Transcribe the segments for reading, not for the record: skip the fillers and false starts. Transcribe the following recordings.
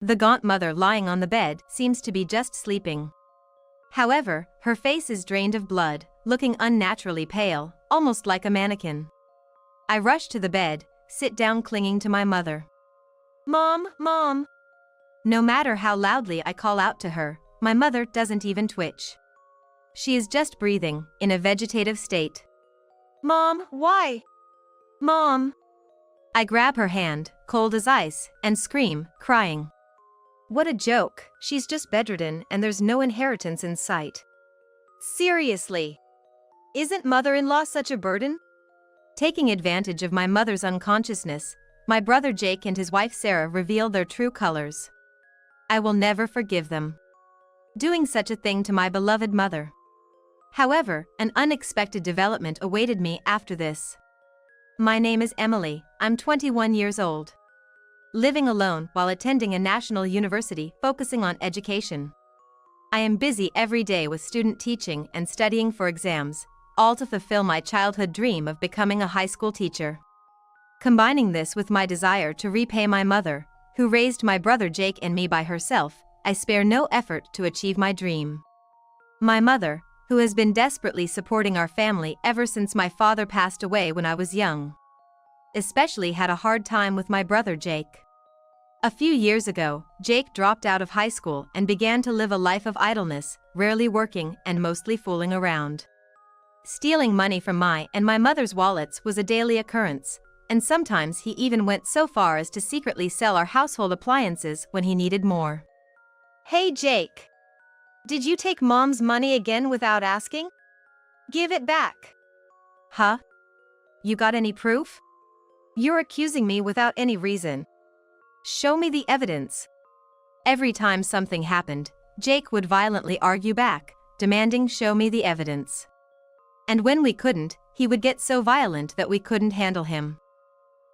The gaunt mother lying on the bed seems to be just sleeping. However, her face is drained of blood, looking unnaturally pale, almost like a mannequin. I rush to the bed, sit down clinging to my mother. "Mom, Mom!" No matter how loudly I call out to her, my mother doesn't even twitch. She is just breathing, in a vegetative state. "Mom, why? Mom!" I grab her hand, cold as ice, and scream, crying. What a joke, she's just bedridden and there's no inheritance in sight. Seriously. Isn't mother-in-law such a burden? Taking advantage of my mother's unconsciousness, my brother Jake and his wife Sarah reveal their true colors. I will never forgive them. Doing such a thing to my beloved mother. However, an unexpected development awaited me after this. My name is Emily, I'm 21 years old. Living alone while attending a national university focusing on education. I am busy every day with student teaching and studying for exams, all to fulfill my childhood dream of becoming a high school teacher. Combining this with my desire to repay my mother, who raised my brother Jake and me by herself, I spare no effort to achieve my dream. My mother, who has been desperately supporting our family ever since my father passed away when I was young, especially had a hard time with my brother Jake. A few years ago, Jake dropped out of high school and began to live a life of idleness, rarely working and mostly fooling around. Stealing money from my and my mother's wallets was a daily occurrence, and sometimes he even went so far as to secretly sell our household appliances when he needed more. "Hey Jake! Did you take Mom's money again without asking? Give it back." "Huh? You got any proof? You're accusing me without any reason. Show me the evidence." Every time something happened, Jake would violently argue back, demanding show me the evidence. And when we couldn't, he would get so violent that we couldn't handle him.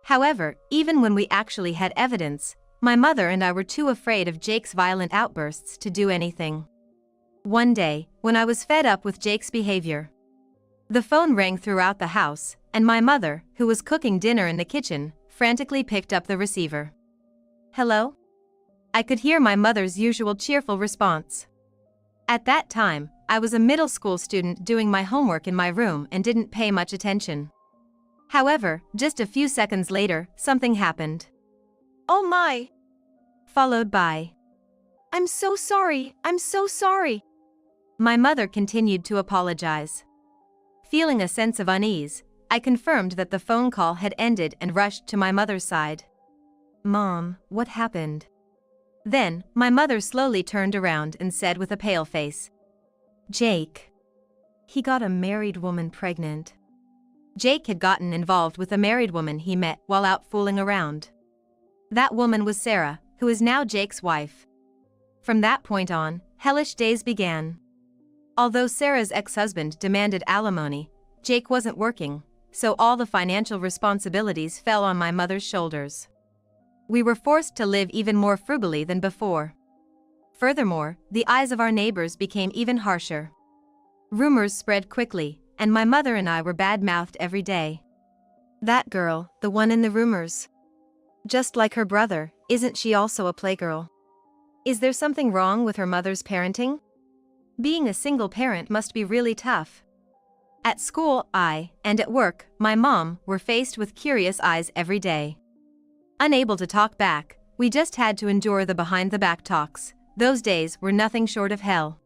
However, even when we actually had evidence, my mother and I were too afraid of Jake's violent outbursts to do anything. One day, when I was fed up with Jake's behavior, the phone rang throughout the house, and my mother, who was cooking dinner in the kitchen, frantically picked up the receiver. "Hello?" I could hear my mother's usual cheerful response. At that time, I was a middle school student doing my homework in my room and didn't pay much attention. However, just a few seconds later, something happened. "Oh my!" Followed by, I'm so sorry. My mother continued to apologize. Feeling a sense of unease, I confirmed that the phone call had ended and rushed to my mother's side. "Mom, what happened?" Then, my mother slowly turned around and said with a pale face, "Jake. He got a married woman pregnant." Jake had gotten involved with a married woman he met while out fooling around. That woman was Sarah, who is now Jake's wife. From that point on, hellish days began. Although Sarah's ex-husband demanded alimony, Jake wasn't working, so all the financial responsibilities fell on my mother's shoulders. We were forced to live even more frugally than before. Furthermore, the eyes of our neighbors became even harsher. Rumors spread quickly, and my mother and I were bad-mouthed every day. "That girl, the one in the rumors. Just like her brother, isn't she also a playgirl? Is there something wrong with her mother's parenting? Being a single parent must be really tough." At school, and at work, my mom, were faced with curious eyes every day. Unable to talk back, we just had to endure the behind-the-back talks. Those days were nothing short of hell.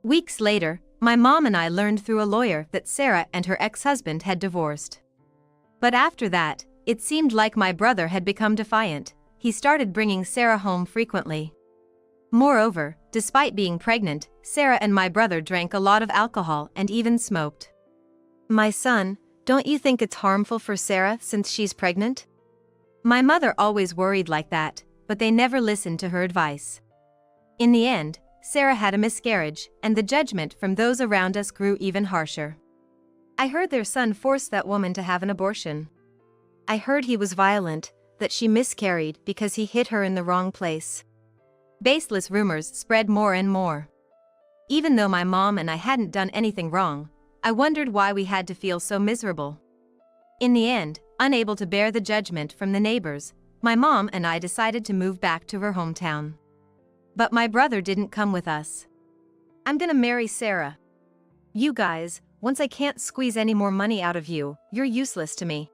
Weeks later, my mom and I learned through a lawyer that Sarah and her ex-husband had divorced. But after that, it seemed like my brother had become defiant. He started bringing Sarah home frequently. Moreover, despite being pregnant, Sarah and my brother drank a lot of alcohol and even smoked. "My son, don't you think it's harmful for Sarah since she's pregnant?" My mother always worried like that, but they never listened to her advice. In the end, Sarah had a miscarriage, and the judgment from those around us grew even harsher. I heard their son forced that woman to have an abortion. I heard he was violent, that she miscarried because he hit her in the wrong place. Baseless rumors spread more and more. Even though my mom and I hadn't done anything wrong, I wondered why we had to feel so miserable. In the end, unable to bear the judgment from the neighbors, my mom and I decided to move back to her hometown. But my brother didn't come with us. "I'm gonna marry Sarah. You guys, once I can't squeeze any more money out of you, you're useless to me."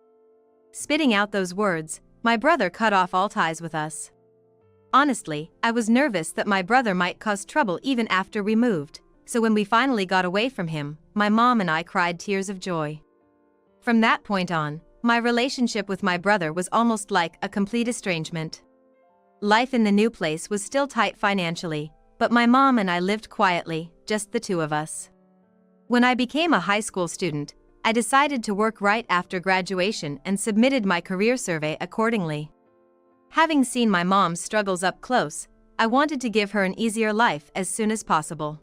Spitting out those words, my brother cut off all ties with us. Honestly, I was nervous that my brother might cause trouble even after we moved, so when we finally got away from him, my mom and I cried tears of joy. From that point on, my relationship with my brother was almost like a complete estrangement. Life in the new place was still tight financially, but my mom and I lived quietly, just the two of us. When I became a high school student, I decided to work right after graduation and submitted my career survey accordingly. Having seen my mom's struggles up close, I wanted to give her an easier life as soon as possible.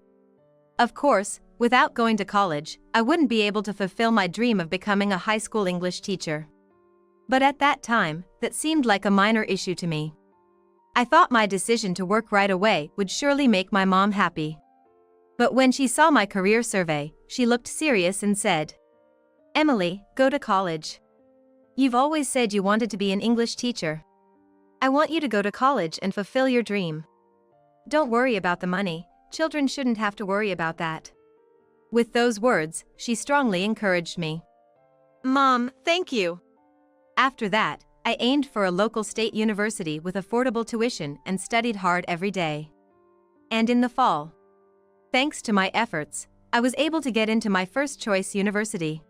Of course, without going to college, I wouldn't be able to fulfill my dream of becoming a high school English teacher. But at that time, that seemed like a minor issue to me. I thought my decision to work right away would surely make my mom happy. But when she saw my career survey, she looked serious and said, "Emily, go to college. You've always said you wanted to be an English teacher. I want you to go to college and fulfill your dream. Don't worry about the money, children shouldn't have to worry about that." With those words, she strongly encouraged me. "Mom, thank you." After that, I aimed for a local state university with affordable tuition and studied hard every day. And in the fall, thanks to my efforts, I was able to get into my first choice university.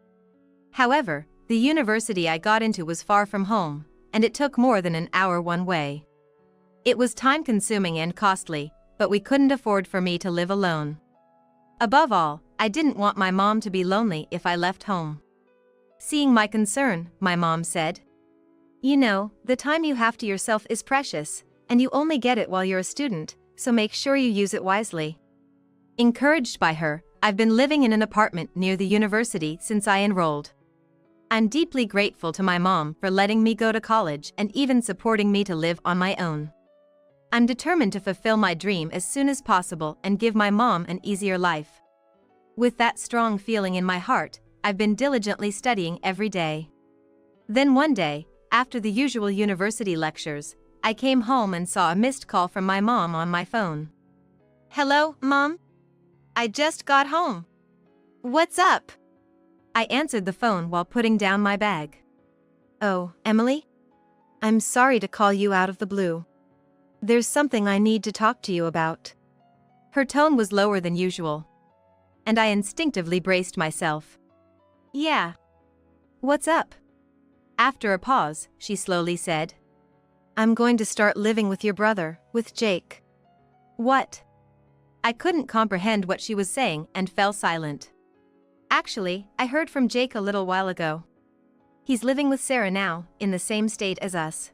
However, the university I got into was far from home, and it took more than an hour one way. It was time-consuming and costly, but we couldn't afford for me to live alone. Above all, I didn't want my mom to be lonely if I left home. Seeing my concern, my mom said, "You know, the time you have to yourself is precious, and you only get it while you're a student, so make sure you use it wisely." Encouraged by her, I've been living in an apartment near the university since I enrolled. I'm deeply grateful to my mom for letting me go to college and even supporting me to live on my own. I'm determined to fulfill my dream as soon as possible and give my mom an easier life. With that strong feeling in my heart, I've been diligently studying every day. Then one day, after the usual university lectures, I came home and saw a missed call from my mom on my phone. "Hello, Mom? I just got home. What's up?" I answered the phone while putting down my bag. "Oh, Emily? I'm sorry to call you out of the blue. There's something I need to talk to you about." Her tone was lower than usual, and I instinctively braced myself. "Yeah. What's up?" After a pause, she slowly said, "I'm going to start living with your brother, with Jake." "What?" I couldn't comprehend what she was saying and fell silent. "Actually, I heard from Jake a little while ago. He's living with Sarah now, in the same state as us.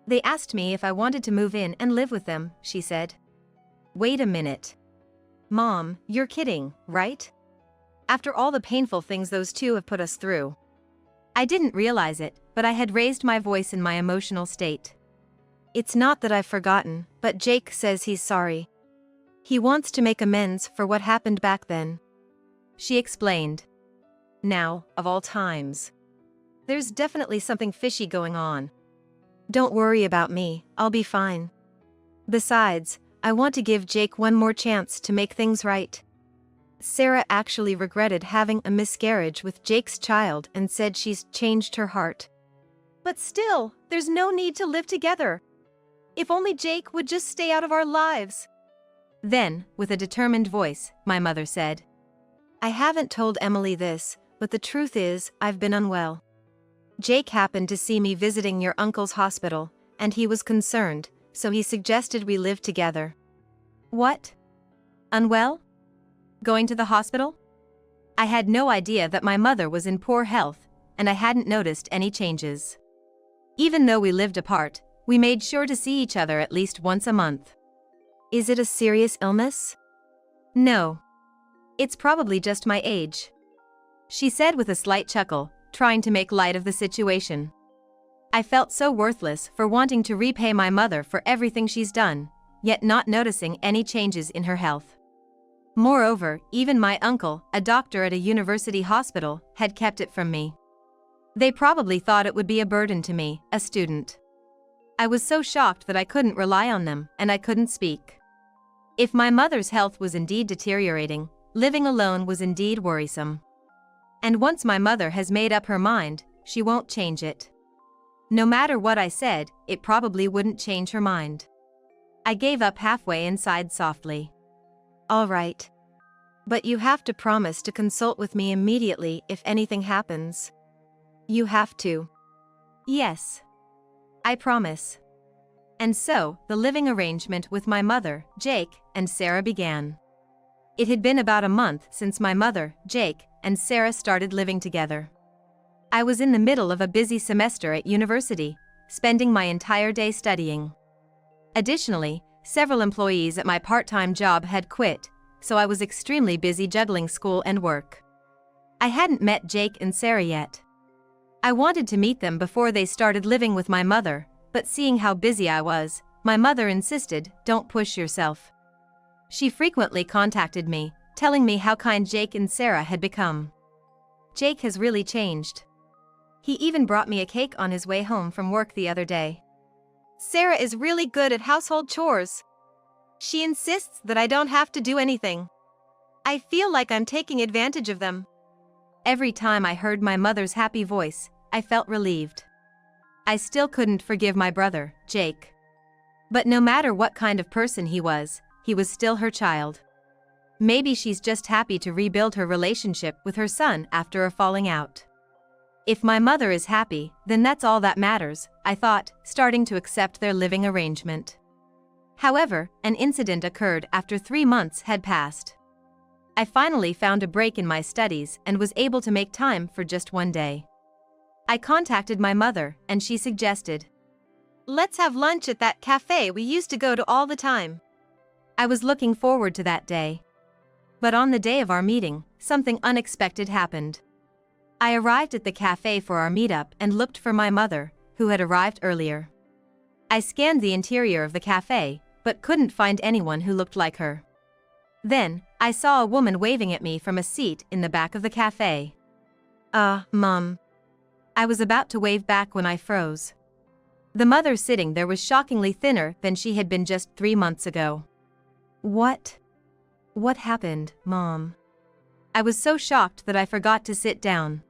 They asked me if I wanted to move in and live with them," she said. "Wait a minute. Mom, you're kidding, right? After all the painful things those two have put us through." I didn't realize it, but I had raised my voice in my emotional state. "It's not that I've forgotten, but Jake says he's sorry. He wants to make amends for what happened back then," she explained. Now, of all times, there's definitely something fishy going on. "Don't worry about me, I'll be fine. Besides, I want to give Jake one more chance to make things right. Sarah actually regretted having a miscarriage with Jake's child and said she's changed her heart. But still, there's no need to live together. If only Jake would just stay out of our lives." Then, with a determined voice, my mother said, "I haven't told Emily this, but the truth is, I've been unwell. Jake happened to see me visiting your uncle's hospital, and he was concerned, so he suggested we live together." "What? Unwell? Going to the hospital?" I had no idea that my mother was in poor health, and I hadn't noticed any changes. Even though we lived apart, we made sure to see each other at least once a month. "Is it a serious illness?" "No. It's probably just my age," she said with a slight chuckle, trying to make light of the situation. I felt so worthless for wanting to repay my mother for everything she's done, yet not noticing any changes in her health. Moreover, even my uncle, a doctor at a university hospital, had kept it from me. They probably thought it would be a burden to me, a student. I was so shocked that I couldn't rely on them, and I couldn't speak. If my mother's health was indeed deteriorating, living alone was indeed worrisome. And once my mother has made up her mind, she won't change it. No matter what I said, it probably wouldn't change her mind. I gave up halfway and sighed softly. All right. But you have to promise to consult with me immediately if anything happens. You have to. Yes. I promise. And so, the living arrangement with my mother, Jake, and Sarah began. It had been about a month since my mother, Jake, and Sarah started living together. I was in the middle of a busy semester at university, spending my entire day studying. Additionally, several employees at my part-time job had quit, so I was extremely busy juggling school and work. I hadn't met Jake and Sarah yet. I wanted to meet them before they started living with my mother, but seeing how busy I was, my mother insisted, "Don't push yourself." She frequently contacted me, telling me how kind Jake and Sarah had become. Jake has really changed. He even brought me a cake on his way home from work the other day. Sarah is really good at household chores. She insists that I don't have to do anything. I feel like I'm taking advantage of them. Every time I heard my mother's happy voice, I felt relieved. I still couldn't forgive my brother, Jake. But no matter what kind of person he was still her child. Maybe she's just happy to rebuild her relationship with her son after a falling out. If my mother is happy, then that's all that matters, I thought, starting to accept their living arrangement. However, an incident occurred after 3 months had passed. I finally found a break in my studies and was able to make time for just one day. I contacted my mother, and she suggested, "Let's have lunch at that cafe we used to go to all the time." I was looking forward to that day. But on the day of our meeting, something unexpected happened. I arrived at the cafe for our meetup and looked for my mother, who had arrived earlier. I scanned the interior of the cafe, but couldn't find anyone who looked like her. Then, I saw a woman waving at me from a seat in the back of the cafe. Mom. I was about to wave back when I froze. The mother sitting there was shockingly thinner than she had been just 3 months ago. What happened, Mom? I was so shocked that I forgot to sit down.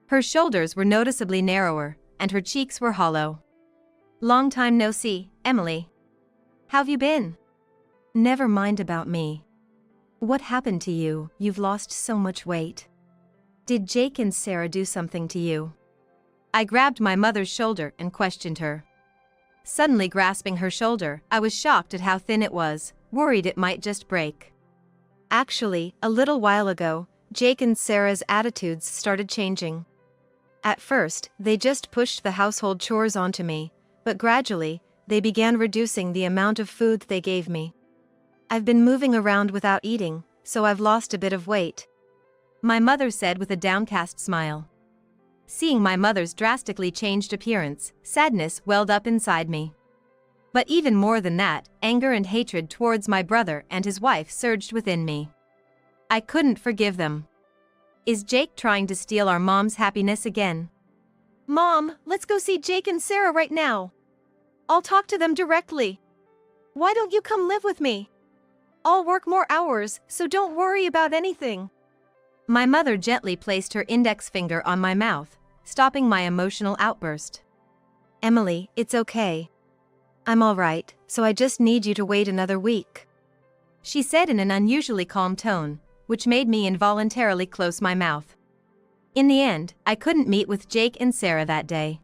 Her shoulders were noticeably narrower, and her cheeks were hollow. "Long time no see, Emily. How've you been?" "Never mind about me. What happened to you? You've lost so much weight. Did Jake and Sarah do something to you?" I grabbed my mother's shoulder and questioned her. Suddenly grasping her shoulder, I was shocked at how thin it was, worried it might just break. Actually, a little while ago, Jake and Sarah's attitudes started changing. At first, they just pushed the household chores onto me, but gradually, they began reducing the amount of food they gave me. I've been moving around without eating, so I've lost a bit of weight, my mother said with a downcast smile. Seeing my mother's drastically changed appearance, sadness welled up inside me. But even more than that, anger and hatred towards my brother and his wife surged within me. I couldn't forgive them. Is Jake trying to steal our mom's happiness again? "Mom, let's go see Jake and Sarah right now. I'll talk to them directly. Why don't you come live with me? I'll work more hours, so don't worry about anything." My mother gently placed her index finger on my mouth, stopping my emotional outburst. "Emily, it's okay. I'm all right, so I just need you to wait another week," she said in an unusually calm tone, which made me involuntarily close my mouth. In the end, I couldn't meet with Jake and Sarah that day.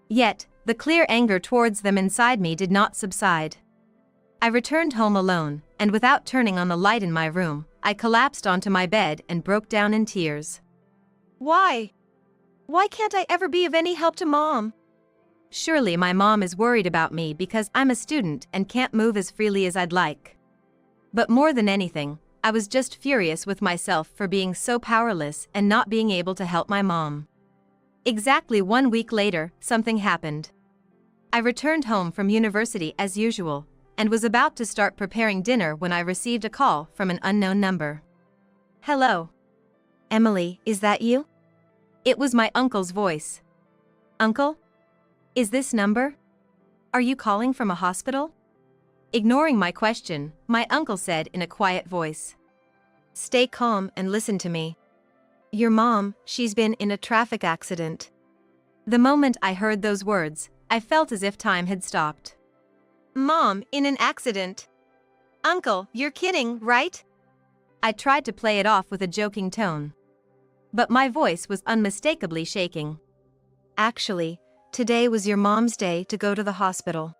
Yet, the clear anger towards them inside me did not subside. I returned home alone, and without turning on the light in my room, I collapsed onto my bed and broke down in tears. Why? Why can't I ever be of any help to Mom? Surely my mom is worried about me because I'm a student and can't move as freely as I'd like. But more than anything, I was just furious with myself for being so powerless and not being able to help my mom. Exactly 1 week later, something happened. I returned home from university as usual, and was about to start preparing dinner when I received a call from an unknown number. "Hello. Emily, is that you?" It was my uncle's voice. "Uncle? Is this number? Are you calling from a hospital? Ignoring my question, my uncle said in a quiet voice. Stay calm and listen to me. Your mom, she's been in a traffic accident. The moment I heard those words, I felt as if time had stopped. Mom, in an accident? Uncle, you're kidding, right? I tried to play it off with a joking tone. But my voice was unmistakably shaking. Actually, today was your mom's day to go to the hospital.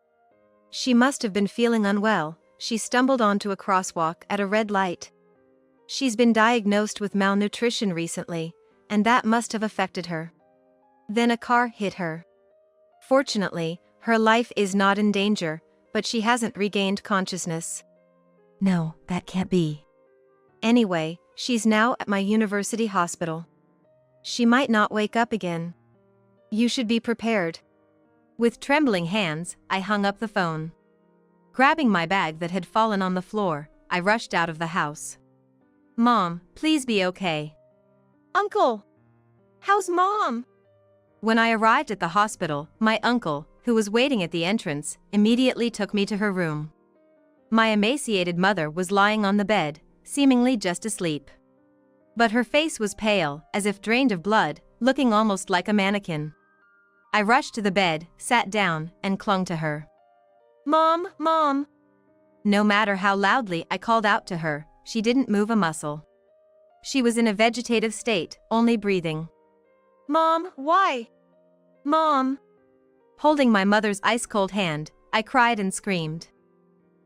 She must have been feeling unwell. She stumbled onto a crosswalk at a red light. She's been diagnosed with malnutrition recently, and that must have affected her. Then a car hit her. Fortunately, her life is not in danger, but she hasn't regained consciousness. No, that can't be. Anyway, she's now at my university hospital. She might not wake up again. You should be prepared. With trembling hands, I hung up the phone. Grabbing my bag that had fallen on the floor, I rushed out of the house. Mom, please be okay. Uncle! How's Mom? When I arrived at the hospital, my uncle, who was waiting at the entrance, immediately took me to her room. My emaciated mother was lying on the bed, seemingly just asleep. But her face was pale, as if drained of blood, looking almost like a mannequin. I rushed to the bed, sat down, and clung to her. Mom, Mom! No matter how loudly I called out to her, she didn't move a muscle. She was in a vegetative state, only breathing. Mom, why? Mom! Holding my mother's ice-cold hand, I cried and screamed.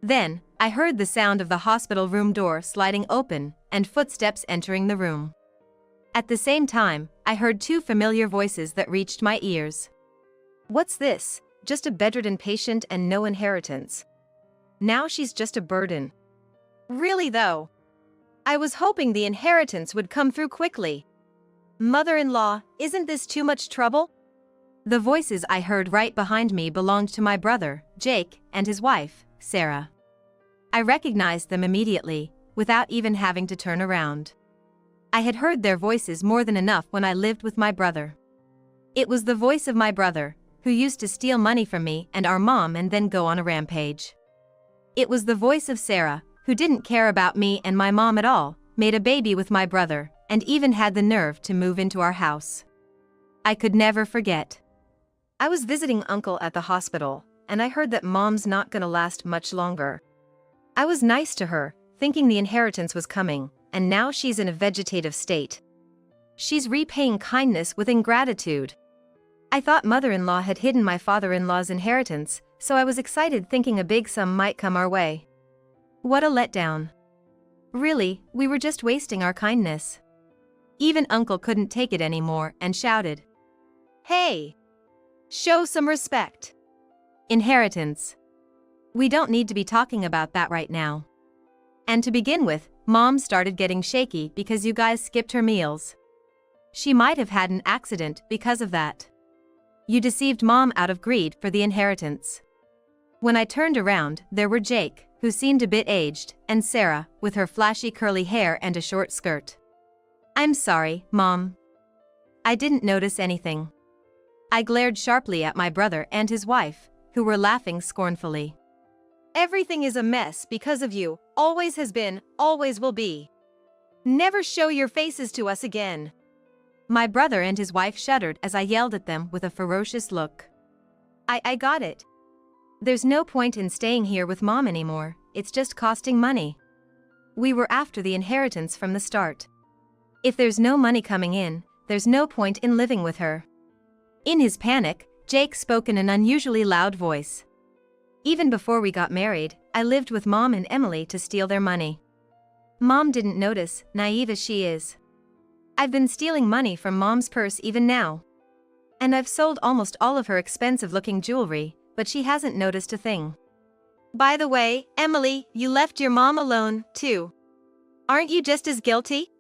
Then, I heard the sound of the hospital room door sliding open and footsteps entering the room. At the same time, I heard two familiar voices that reached my ears. What's this? Just a bedridden patient and no inheritance. Now she's just a burden. Really though? I was hoping the inheritance would come through quickly. Mother-in-law, isn't this too much trouble? The voices I heard right behind me belonged to my brother, Jake, and his wife, Sarah. I recognized them immediately, without even having to turn around. I had heard their voices more than enough when I lived with my brother. It was the voice of my brother, who used to steal money from me and our mom and then go on a rampage. It was the voice of Sarah, who didn't care about me and my mom at all, made a baby with my brother, and even had the nerve to move into our house. I could never forget. I was visiting Uncle at the hospital, and I heard that Mom's not gonna last much longer. I was nice to her, thinking the inheritance was coming, and now she's in a vegetative state. She's repaying kindness with ingratitude. I thought mother-in-law had hidden my father-in-law's inheritance, so I was excited thinking a big sum might come our way. What a letdown. Really, we were just wasting our kindness. Even Uncle couldn't take it anymore and shouted. Hey! Show some respect. Inheritance. We don't need to be talking about that right now. And to begin with, Mom started getting shaky because you guys skipped her meals. She might have had an accident because of that. You deceived Mom out of greed for the inheritance. When I turned around, there were Jake, who seemed a bit aged, and Sarah, with her flashy curly hair and a short skirt. I'm sorry, Mom. I didn't notice anything. I glared sharply at my brother and his wife, who were laughing scornfully. Everything is a mess because of you, always has been, always will be. Never show your faces to us again. My brother and his wife shuddered as I yelled at them with a ferocious look. I got it. There's no point in staying here with Mom anymore, it's just costing money. We were after the inheritance from the start. If there's no money coming in, there's no point in living with her. In his panic, Jake spoke in an unusually loud voice. Even before we got married, I lived with Mom and Emily to steal their money. Mom didn't notice, naive as she is. I've been stealing money from Mom's purse even now. And I've sold almost all of her expensive-looking jewelry, but she hasn't noticed a thing. By the way, Emily, you left your mom alone, too. Aren't you just as guilty?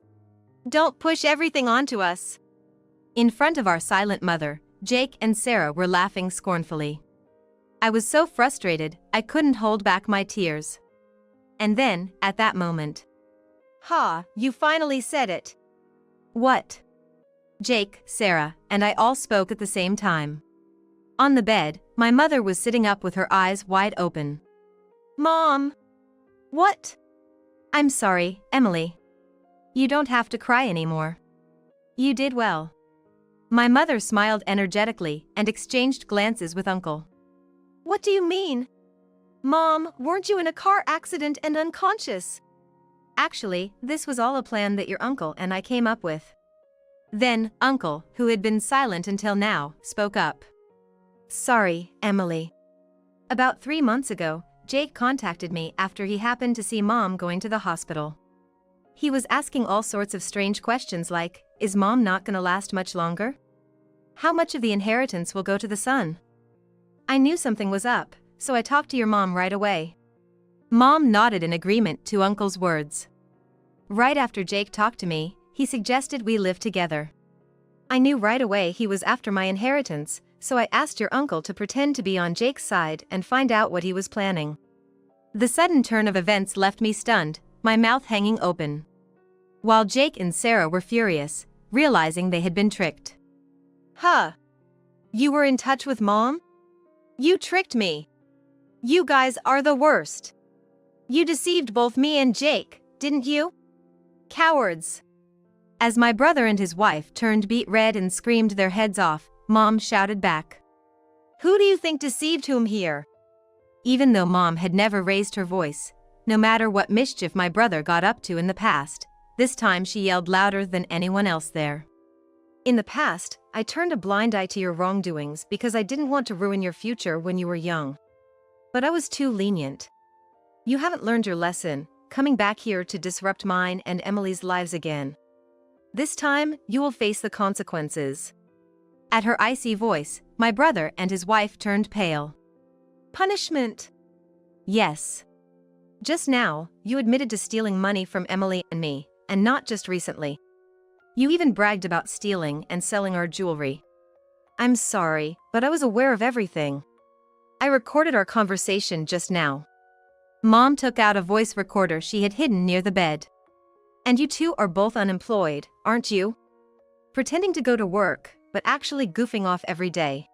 Don't push everything onto us. In front of our silent mother, Jake and Sarah were laughing scornfully. I was so frustrated, I couldn't hold back my tears. And then, at that moment. Ha, you finally said it. What? Jake, Sarah, and I all spoke at the same time. On the bed, my mother was sitting up with her eyes wide open. Mom! What? I'm sorry, Emily. You don't have to cry anymore. You did well. My mother smiled energetically and exchanged glances with Uncle. What do you mean? Mom, weren't you in a car accident and unconscious? Actually, this was all a plan that your uncle and I came up with. Then, Uncle, who had been silent until now, spoke up. Sorry, Emily. About 3 months ago, Jake contacted me after he happened to see Mom going to the hospital. He was asking all sorts of strange questions like, is Mom not gonna last much longer? How much of the inheritance will go to the son? I knew something was up, so I talked to your mom right away. Mom nodded in agreement to Uncle's words. Right after Jake talked to me, he suggested we live together. I knew right away he was after my inheritance, so I asked your uncle to pretend to be on Jake's side and find out what he was planning. The sudden turn of events left me stunned, my mouth hanging open. While Jake and Sarah were furious, realizing they had been tricked. Huh? You were in touch with Mom? You tricked me. You guys are the worst. You deceived both me and Jake, didn't you? Cowards. As my brother and his wife turned beet red and screamed their heads off, Mom shouted back. Who do you think deceived whom here? Even though Mom had never raised her voice, no matter what mischief my brother got up to in the past, this time she yelled louder than anyone else there. In the past, I turned a blind eye to your wrongdoings because I didn't want to ruin your future when you were young. But I was too lenient. You haven't learned your lesson, coming back here to disrupt mine and Emily's lives again. This time, you will face the consequences. At her icy voice, my brother and his wife turned pale. Punishment? Yes. Just now, you admitted to stealing money from Emily and me, and not just recently. You even bragged about stealing and selling our jewelry. I'm sorry, but I was aware of everything. I recorded our conversation just now. Mom took out a voice recorder she had hidden near the bed. And you two are both unemployed, aren't you? Pretending to go to work, but actually goofing off every day.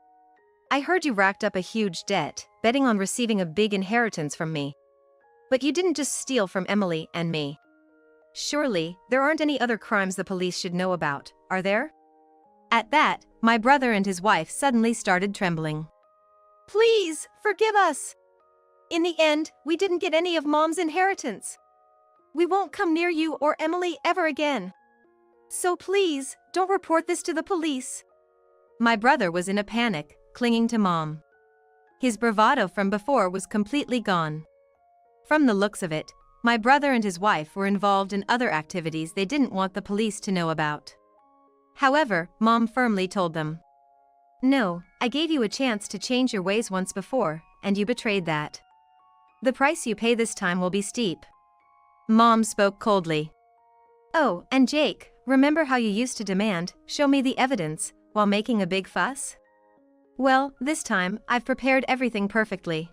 I heard you racked up a huge debt, betting on receiving a big inheritance from me. But you didn't just steal from Emily and me. Surely, there aren't any other crimes the police should know about, are there? At that, my brother and his wife suddenly started trembling. Please, forgive us! In the end, we didn't get any of Mom's inheritance. We won't come near you or Emily ever again. So please, don't report this to the police. My brother was in a panic, clinging to Mom. His bravado from before was completely gone. From the looks of it, my brother and his wife were involved in other activities they didn't want the police to know about. However, Mom firmly told them. No, I gave you a chance to change your ways once before, and you betrayed that. The price you pay this time will be steep. Mom spoke coldly. Oh, and Jake, remember how you used to demand, show me the evidence, while making a big fuss? Well, this time, I've prepared everything perfectly.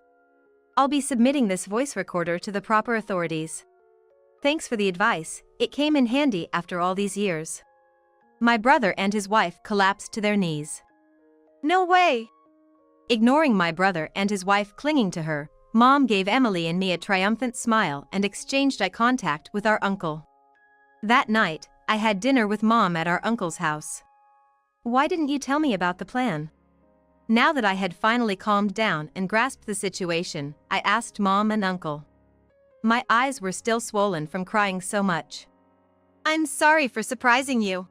I'll be submitting this voice recorder to the proper authorities. Thanks for the advice, it came in handy after all these years. My brother and his wife collapsed to their knees. No way! Ignoring my brother and his wife clinging to her, Mom gave Emily and me a triumphant smile and exchanged eye contact with our uncle. That night, I had dinner with Mom at our uncle's house. Why didn't you tell me about the plan? Now that I had finally calmed down and grasped the situation, I asked Mom and Uncle. My eyes were still swollen from crying so much. I'm sorry for surprising you.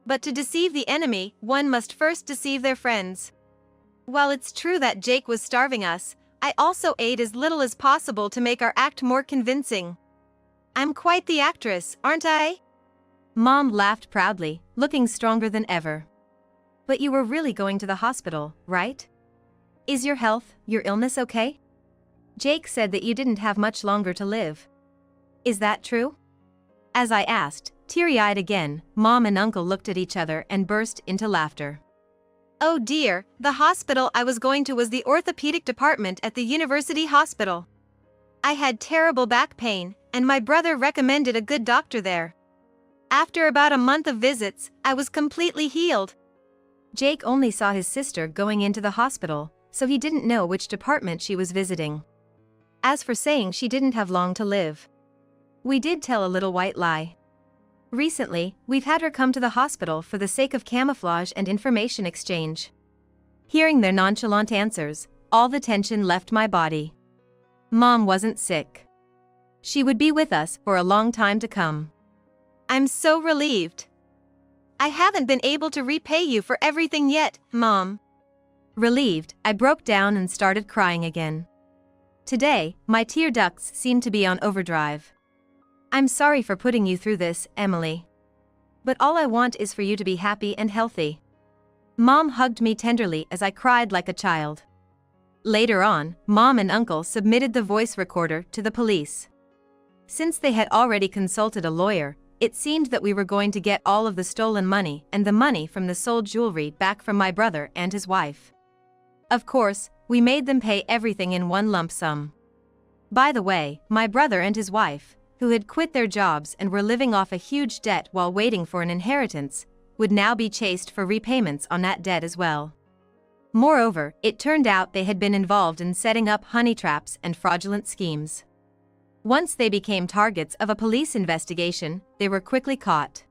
But to deceive the enemy, one must first deceive their friends. While it's true that Jake was starving us, I also ate as little as possible to make our act more convincing. I'm quite the actress, aren't I? Mom laughed proudly, looking stronger than ever. But you were really going to the hospital, right? Is your health, your illness okay? Jake said that you didn't have much longer to live. Is that true? As I asked, teary-eyed again, Mom and Uncle looked at each other and burst into laughter. Oh dear, the hospital I was going to was the orthopedic department at the university hospital. I had terrible back pain, and my brother recommended a good doctor there. After about a month of visits, I was completely healed. Jake only saw his sister going into the hospital, so he didn't know which department she was visiting. As for saying she didn't have long to live, we did tell a little white lie. Recently, we've had her come to the hospital for the sake of camouflage and information exchange. Hearing their nonchalant answers, all the tension left my body. Mom wasn't sick. She would be with us for a long time to come. I'm so relieved. I haven't been able to repay you for everything yet, Mom. Relieved, I broke down and started crying again. Today, my tear ducts seemed to be on overdrive. I'm sorry for putting you through this, Emily. But all I want is for you to be happy and healthy. Mom hugged me tenderly as I cried like a child. Later on, Mom and Uncle submitted the voice recorder to the police. Since they had already consulted a lawyer, it seemed that we were going to get all of the stolen money and the money from the sold jewelry back from my brother and his wife. Of course, we made them pay everything in one lump sum. By the way, my brother and his wife, who had quit their jobs and were living off a huge debt while waiting for an inheritance, would now be chased for repayments on that debt as well. Moreover, it turned out they had been involved in setting up honey traps and fraudulent schemes. Once they became targets of a police investigation, they were quickly caught.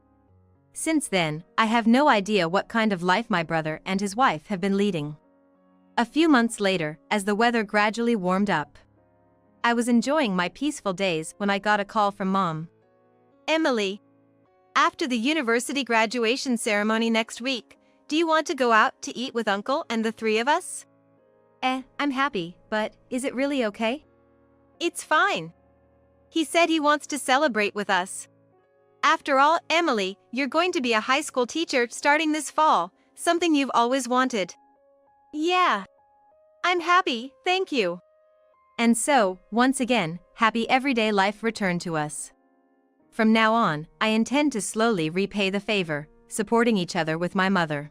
Since then, I have no idea what kind of life my brother and his wife have been leading. A few months later, as the weather gradually warmed up, I was enjoying my peaceful days when I got a call from Mom. Emily, after the university graduation ceremony next week, do you want to go out to eat with Uncle and the three of us? I'm happy, but is it really okay? It's fine. He said he wants to celebrate with us. After all, Emily, you're going to be a high school teacher starting this fall, something you've always wanted. Yeah. I'm happy, thank you. And so, once again, happy everyday life returned to us. From now on, I intend to slowly repay the favor, supporting each other with my mother.